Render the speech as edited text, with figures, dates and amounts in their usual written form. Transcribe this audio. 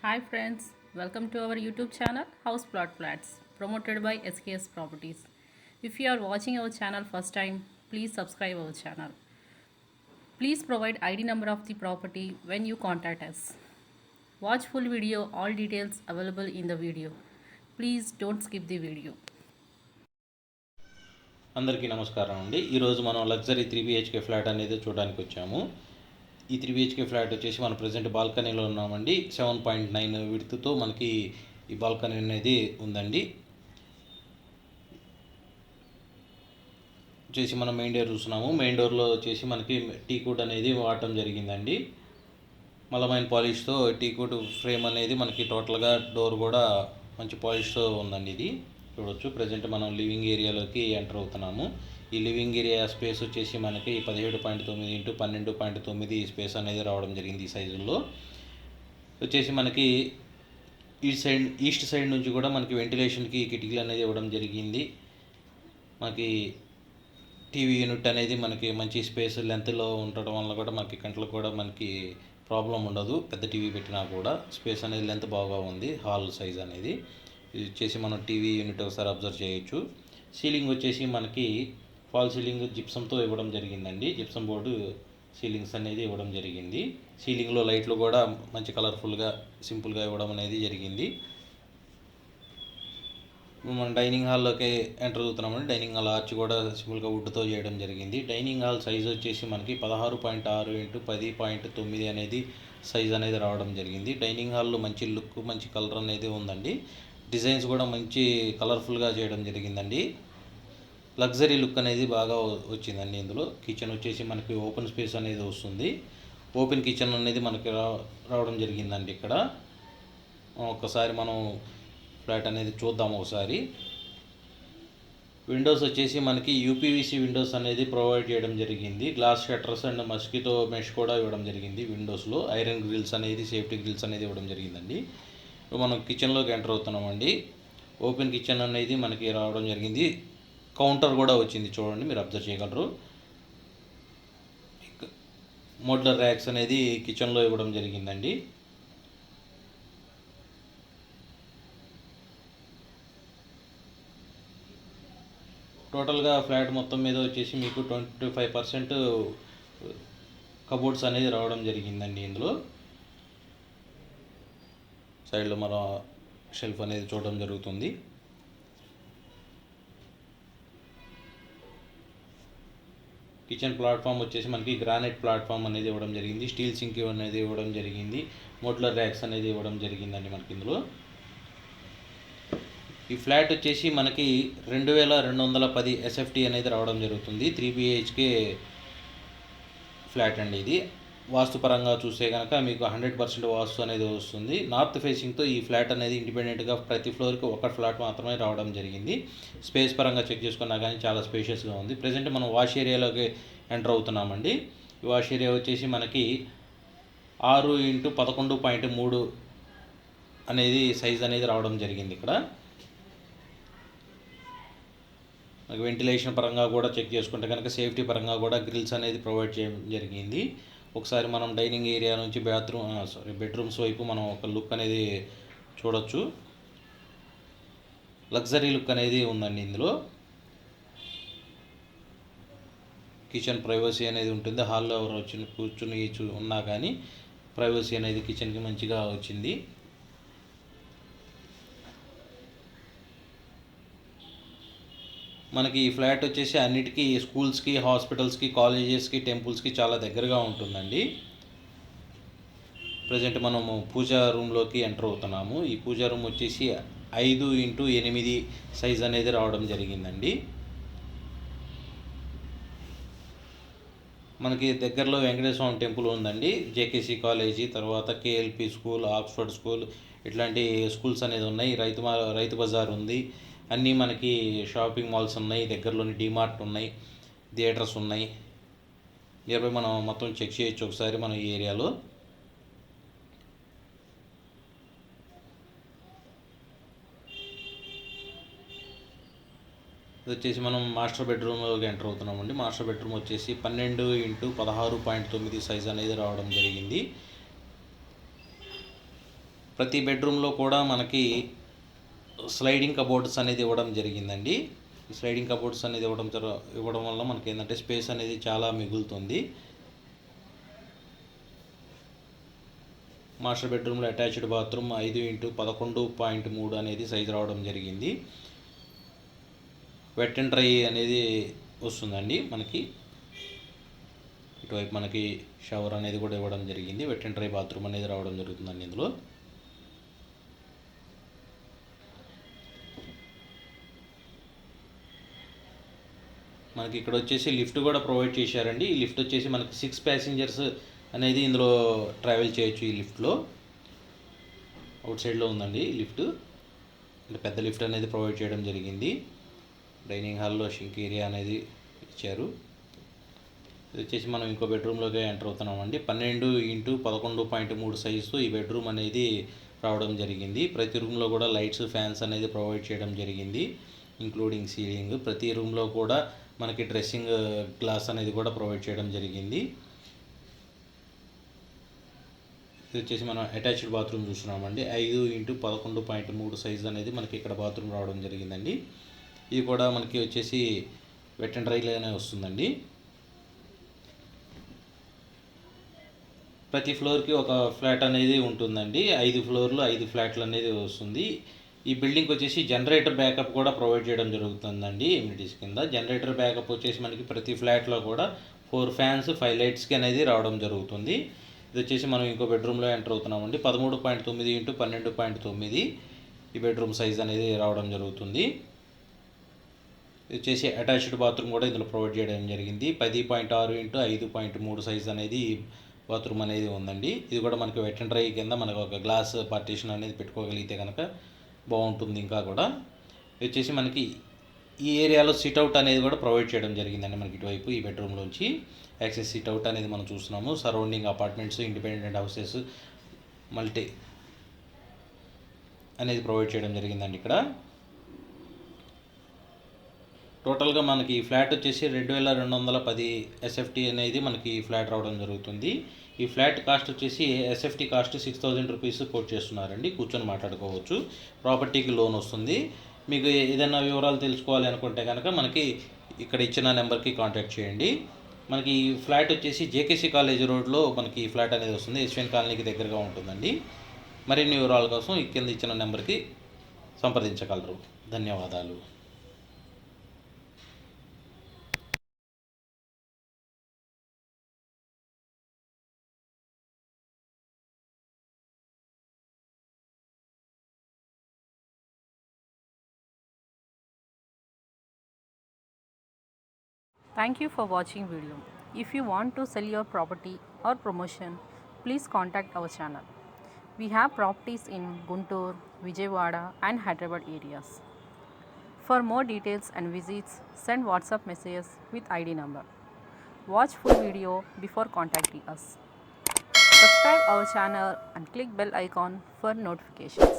Hi friends, welcome to our YouTube channel House Plot Flats promoted by SKS Properties. If you are watching our channel first time, please subscribe our channel. Please provide ID number of the property when you contact us. Watch full video, all details available in the video. Please don't skip the video. అందరికీ నమస్కారం అండి. ఈరోజు మనం luxury 3 BHK flat అనేది చూడడానికి వచ్చాము. ఈ 3 BHK flat వచ్చేసి మనం ప్రజెంట్ బాల్కనీలో ఉన్నామండి. 7.9 విడ్త్తో మనకి ఈ బాల్కనీ అనేది ఉందండి. వచ్చేసి మనం మెయిన్ డోర్ చూస్తున్నాము. మెయిన్ డోర్లో వచ్చేసి మనకి టీకుడ్ అనేది వాడటం జరిగిందండి. మలమైన పాలిష్తో టీకుడ్ ఫ్రేమ్ అనేది మనకి టోటల్గా డోర్ కూడా మంచి పాలిష్తో ఉందండి. ఇది చూడవచ్చు. ప్రజెంట్ మనం లివింగ్ ఏరియాలోకి ఎంటర్ అవుతున్నాము. ఈ లివింగ్ ఏరియా స్పేస్ వచ్చేసి మనకి 17.9 ఇంటూ 12.9 స్పేస్ అనేది రావడం జరిగింది. ఈ సైజుల్లో వచ్చేసి మనకి ఈస్ట్ సైడ్ నుంచి కూడా మనకి వెంటిలేషన్కి కిటికీలు అనేది ఇవ్వడం జరిగింది. మనకి టీవీ యూనిట్ అనేది మనకి మంచి స్పేస్ లెంత్లో ఉండటం వల్ల కూడా మనకి కంట్లకు కూడా మనకి ప్రాబ్లం ఉండదు. పెద్ద టీవీ పెట్టినా కూడా స్పేస్ అనేది లెంత్ బాగా ఉంది. హాల్ సైజ్ అనేది ఇది వచ్చేసి మనం టీవీ యూనిట్ ఒకసారి అబ్జర్వ్ చేయొచ్చు. సీలింగ్ వచ్చేసి మనకి ఫాల్ సీలింగ్ జిప్సంతో ఇవ్వడం జరిగిందండి. జిప్సం బోర్డు సీలింగ్స్ అనేది ఇవ్వడం జరిగింది. సీలింగ్లో లైట్లు కూడా మంచి కలర్ఫుల్గా సింపుల్గా ఇవ్వడం అనేది జరిగింది. మనం డైనింగ్ హాల్లోకి ఎంటర్ అవుతున్నామండి. డైనింగ్ హాల్ ఆర్చ్ కూడా సింపుల్గా వుడ్తో చేయడం జరిగింది. డైనింగ్ హాల్ సైజ్ వచ్చేసి మనకి 16.6 ఇంటూ 10.9 అనేది సైజ్ అనేది రావడం జరిగింది. డైనింగ్ హాల్లో మంచి లుక్ మంచి కలర్ అనేది ఉందండి. డిజైన్స్ కూడా మంచి కలర్ఫుల్గా చేయడం జరిగిందండి. లగ్జరీ లుక్ అనేది బాగా వచ్చిందండి. ఇందులో కిచెన్ వచ్చేసి మనకి ఓపెన్ స్పేస్ అనేది వస్తుంది. ఓపెన్ కిచెన్ అనేది మనకి రావడం జరిగిందండి. ఇక్కడ ఒకసారి మనం ఫ్లాట్ అనేది చూద్దాం. ఒకసారి విండోస్ వచ్చేసి మనకి యూపీవీసీ విండోస్ అనేది ప్రొవైడ్ చేయడం జరిగింది. Glass shutters and mosquito mesh కూడా ఇవ్వడం జరిగింది. విండోస్లో ఐరన్ గ్రిల్స్ అనేది సేఫ్టీ గ్రిల్స్ అనేది ఇవ్వడం జరిగిందండి. మనం కిచెన్లోకి ఎంటర్ అవుతున్నామండి. ఓపెన్ కిచెన్ అనేది మనకి రావడం జరిగింది. కౌంటర్ కూడా వచ్చింది చూడండి, మీరు అబ్జర్వ్ చేయగలరు. మోడ్యులర్ ర్యాక్స్ అనేది కిచెన్లో ఇవ్వడం జరిగిందండి. టోటల్గా ఫ్లాట్ మొత్తం మీద వచ్చేసి మీకు 25% కబోర్డ్స్ అనేది రావడం జరిగిందండి. ఇందులో సైడ్లో మన షెల్ఫ్ అనేది చూడడం జరుగుతుంది. కిచెన్ ప్లాట్ఫామ్ వచ్చేసి మనకి గ్రానైట్ ప్లాట్ఫామ్ అనేది ఇవ్వడం జరిగింది. స్టీల్ సింక్ అనేది ఇవ్వడం జరిగింది. మోడ్యులర్ ర్యాక్స్ అనేది ఇవ్వడం జరిగిందండి మనకి ఇందులో. ఈ ఫ్లాట్ వచ్చేసి మనకి 2210 SFT అనేది రావడం జరుగుతుంది. 3 BHK ఫ్లాట్ అండి. ఇది వాస్తుపరంగా చూస్తే కనుక మీకు 100% వాస్తు అనేది వస్తుంది. నార్త్ ఫేసింగ్తో ఈ ఫ్లాట్ అనేది ఇండిపెండెంట్గా ప్రతి ఫ్లోర్కి ఒక ఫ్లాట్ మాత్రమే రావడం జరిగింది. స్పేస్ పరంగా చెక్ చేసుకున్నా కానీ చాలా స్పేషియస్గా ఉంది. ప్రజెంట్ మనం వాష్ ఏరియాలోకి ఎంటర్ అవుతున్నామండి. ఈ వాష్ ఏరియా వచ్చేసి మనకి 6 ఇంటూ 11.3 అనేది సైజ్ అనేది రావడం జరిగింది. ఇక్కడ మనకి వెంటిలేషన్ పరంగా కూడా చెక్ చేసుకుంటే కనుక సేఫ్టీ పరంగా కూడా గ్రిల్స్ అనేది ప్రొవైడ్ చేయడం జరిగింది. ఒకసారి మనం డైనింగ్ ఏరియా నుంచి బెడ్రూమ్స్ వైపు మనం ఒక లుక్ అనేది చూడొచ్చు. లగ్జరీ లుక్ అనేది ఉందండి. ఇందులో కిచెన్ ప్రైవసీ అనేది ఉంటుంది. హాల్లో ఎవరు వచ్చి కూర్చుని ఉన్నా కానీ ప్రైవసీ అనేది కిచెన్కి మంచిగా వచ్చింది. మనకి ఈ ఫ్లాట్ వచ్చేసి అన్నిటికీ స్కూల్స్కి, హాస్పిటల్స్కి, కాలేజెస్కి, టెంపుల్స్కి చాలా దగ్గరగా ఉంటుందండి. ప్రజెంట్ మనము పూజా రూమ్లోకి ఎంటర్ అవుతున్నాము. ఈ పూజా రూమ్ వచ్చేసి 5 ఇంటూ 8 సైజ్ అనేది రావడం జరిగిందండి. మనకి దగ్గరలో వెంకటేశ్వర స్వామి టెంపుల్ ఉందండి. జేకేసీ కాలేజీ, తర్వాత కేఎల్పి స్కూల్, ఆక్స్ఫర్డ్ స్కూల్ ఇట్లాంటి స్కూల్స్ అనేది ఉన్నాయి. రైతు బజార్ ఉంది. అన్నీ మనకి షాపింగ్ మాల్స్ ఉన్నాయి. దగ్గరలోని డిమార్ట్ ఉన్నాయి, థియేటర్స్ ఉన్నాయి. నియర్బై మనం మొత్తం చెక్ చేయొచ్చు ఒకసారి మన ఈ ఏరియాలో. ఇది వచ్చేసి మనం మాస్టర్ బెడ్రూమ్లోకి ఎంటర్ అవుతున్నామండి. మాస్టర్ బెడ్రూమ్ వచ్చేసి 12 ఇంటూ 16.9 సైజ్ అనేది రావడం జరిగింది. ప్రతి బెడ్రూమ్లో కూడా మనకి స్లైడింగ్ కబోర్డ్స్ అనేది ఇవ్వడం జరిగిందండి. ఈ స్లైడింగ్ కబోర్డ్స్ అనేది ఇవ్వడం వల్ల మనకి ఏంటంటే స్పేస్ అనేది చాలా మిగులుతుంది. మాస్టర్ బెడ్రూమ్లో అటాచ్డ్ బాత్రూమ్ 5x11.3 అనేది సైజు రావడం జరిగింది. వెట్ అండ్ డ్రై అనేది వస్తుందండి మనకి. ఇటువైపు మనకి షవర్ అనేది కూడా ఇవ్వడం జరిగింది. వెట్ అండ్ డ్రై బాత్రూమ్ అనేది రావడం జరుగుతుందండి ఇందులో. మనకి ఇక్కడ వచ్చేసి లిఫ్ట్ కూడా ప్రొవైడ్ చేశారండి. ఈ లిఫ్ట్ వచ్చేసి మనకి 6 ప్యాసింజర్స్ అనేది ఇందులో ట్రావెల్ చేయొచ్చు. ఈ లిఫ్ట్లో అవుట్ సైడ్లో ఉందండి లిఫ్ట్. అంటే పెద్ద లిఫ్ట్ అనేది ప్రొవైడ్ చేయడం జరిగింది. డైనింగ్ హాల్లో షింక్ ఏరియా అనేది ఇచ్చారు. ఇది వచ్చేసి మనం ఇంకో బెడ్రూమ్లోకి ఎంటర్ అవుతున్నామండి. 12x11.3 సైజుతో ఈ బెడ్రూమ్ అనేది రావడం జరిగింది. ప్రతి రూమ్లో కూడా లైట్స్, ఫ్యాన్స్ అనేది ప్రొవైడ్ చేయడం జరిగింది, ఇంక్లూడింగ్ సీలింగ్. ప్రతి రూమ్లో కూడా మనకి డ్రెస్సింగ్ గ్లాస్ అనేది కూడా ప్రొవైడ్ చేయడం జరిగింది. ఇది వచ్చేసి మనం అటాచ్డ్ బాత్రూమ్ చూస్తున్నామండి. 5x11.3 సైజ్ అనేది మనకి ఇక్కడ బాత్రూమ్ రావడం జరిగిందండి. ఇది కూడా మనకి వచ్చేసి వెట్ అండ్ డ్రైలోనే వస్తుందండి. ప్రతి ఫ్లోర్కి ఒక ఫ్లాట్ అనేది ఉంటుందండి. 5 ఫ్లోర్లు 5 ఫ్లాట్లు అనేది వస్తుంది. ఈ బిల్డింగ్కి వచ్చేసి జనరేటర్ బ్యాకప్ కూడా ప్రొవైడ్ చేయడం జరుగుతుందండి ఎమ్యూనిటీస్ కింద. జనరేటర్ బ్యాకప్ వచ్చేసి మనకి ప్రతి ఫ్లాట్లో కూడా 4 ఫ్యాన్స్ 5 లైట్స్కి అనేది రావడం జరుగుతుంది. ఇది వచ్చేసి మనం ఇంకో బెడ్రూమ్లో ఎంటర్ అవుతున్నామండి. 13.9x12.9 ఈ బెడ్రూమ్ సైజ్ అనేది రావడం జరుగుతుంది. ఇది వచ్చేసి అటాచ్డ్ బాత్రూమ్ కూడా ఇందులో ప్రొవైడ్ చేయడం జరిగింది. 10.6x5.3 సైజ్ అనేది బాత్రూమ్ అనేది ఉందండి. ఇది కూడా మనకి వెట్ అండ్ డ్రై కింద మనకు ఒక గ్లాస్ పార్టీషన్ అనేది పెట్టుకోగలిగితే కనుక బాగుంటుంది. ఇంకా కూడా ఇది వచ్చేసి మనకి ఈ ఏరియాలో సిట్అవుట్ అనేది కూడా ప్రొవైడ్ చేయడం జరిగిందండి. మనకి ఇటువైపు ఈ బెడ్రూమ్లోంచి యాక్సెస్ సిట్అవుట్ అనేది మనం చూస్తున్నాము. Surrounding apartments, independent houses, multi అనేది ప్రొవైడ్ చేయడం జరిగిందండి. ఇక్కడ టోటల్గా మనకి ఈ ఫ్లాట్ వచ్చేసి 2210 SFT అనేది మనకి ఈ ఫ్లాట్ రావడం జరుగుతుంది. ఈ ఫ్లాట్ కాస్ట్ వచ్చేసి SFT కాస్ట్ 6000 రూపీస్ కోట్ చేస్తున్నారండి. కూర్చొని మాట్లాడుకోవచ్చు. ప్రాపర్టీకి లోన్ వస్తుంది. మీకు ఏదైనా వివరాలు తెలుసుకోవాలి అనుకుంటే కనుక మనకి ఇక్కడ ఇచ్చిన నెంబర్కి కాంటాక్ట్ చేయండి. మనకి ఈ ఫ్లాట్ వచ్చేసి JKC కాలేజ్ రోడ్లో మనకి ఈ ఫ్లాట్ అనేది వస్తుంది. యశ్వంత్ కాలనీకి దగ్గరగా ఉంటుందండి. మరిన్ని వివరాల కోసం ఈ కింద ఇచ్చిన నెంబర్కి సంప్రదించగలరు. ధన్యవాదాలు. Thank you for watching video. If you want to sell your property or promotion, please contact our channel. We have properties in Guntur, Vijayawada and Hyderabad areas. For more details and visits, send WhatsApp messages with ID number. Watch full video before contacting us. Subscribe our channel and click bell icon for notifications.